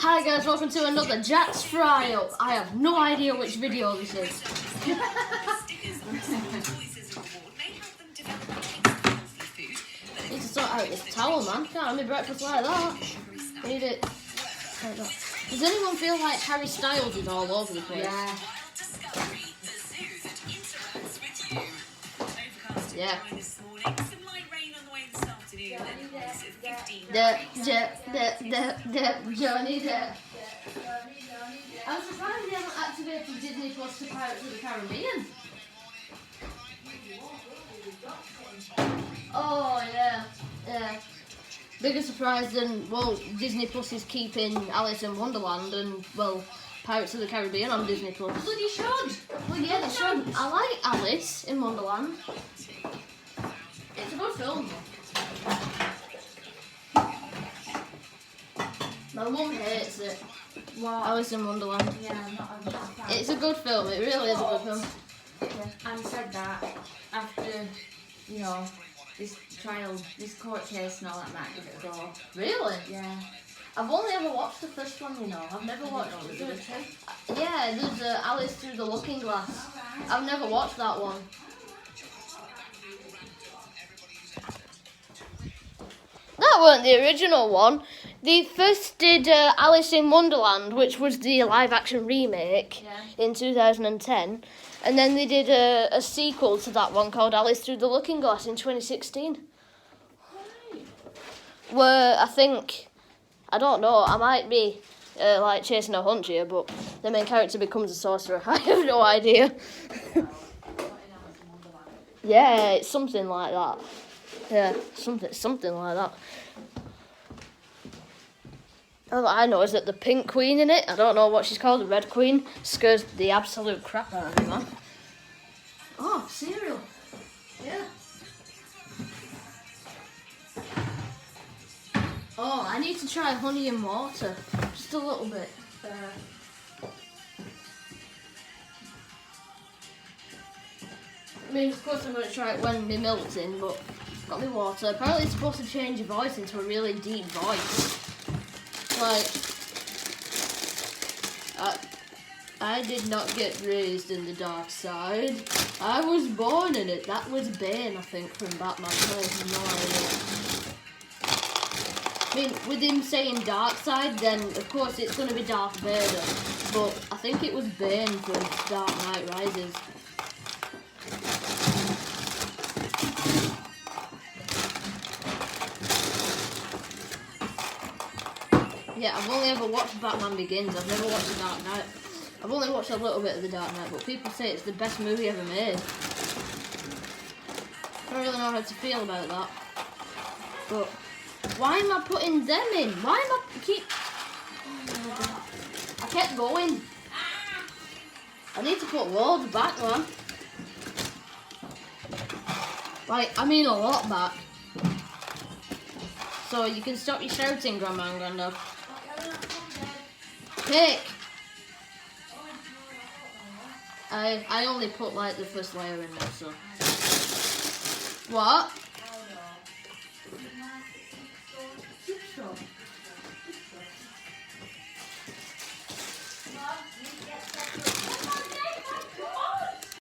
Hi guys, welcome to another Jack's Fry Up. I have no idea which video this is. Need to sort out this towel, man. Can't have me breakfast like that. Need it like that. Does anyone feel like Harry Styles is all over the place? Yeah. Yeah. Johnny Depp. I'm surprised they haven't activated Disney Plus to Pirates of the Caribbean. Oh yeah, yeah. Bigger surprise than, well, Disney Plus is keeping Alice in Wonderland and, well, Pirates of the Caribbean on Disney Plus. Bloody should. Well, yeah, they should. I like Alice in Wonderland. It's a good film. My mum hates it. What? Alice in Wonderland. Yeah, I'm not a fan. It's a good film. It really is a good film. Yeah. And said that after, you know, this trial, this court case and all that, might give it a go. Really? Yeah. I've only ever watched the first one, you know. I've never watched the Yeah, there's Alice Through the Looking Glass. I've never watched that one. That weren't the original one. They first did Alice in Wonderland, which was the live-action remake in 2010. And then they did a sequel to that one called Alice Through the Looking Glass in 2016. Where I think, I don't know, I might be like chasing a hunch here, but the main character becomes a sorcerer. I have no idea. Yeah, it's something like that. Yeah, something like that. All I know is that the pink queen in it, I don't know what she's called, the red queen, scares the absolute crap out of me, man. Oh, cereal. Yeah. Oh, I need to try honey and water. Just a little bit. I mean, of course I'm going to try it when my milk's in, but got my water. Apparently it's supposed to change your voice into a really deep voice. Like, I did not get raised in the dark side. I was born in it. That was Bane, I think, from Batman. I have no idea. I mean, with him saying dark side, then of course it's going to be Darth Vader. But I think it was Bane from Dark Knight Rises. Yeah, I've only ever watched Batman Begins. I've never watched The Dark Knight. I've only watched a little bit of The Dark Knight, but people say it's the best movie ever made. I don't really know how to feel about that. But why am I putting them in? Why am I I kept going. I need to put loads back, man. Like, I mean a lot back. So you can stop your shouting, Grandma and Grandad. Pick! I only put like the first layer in there, so. What?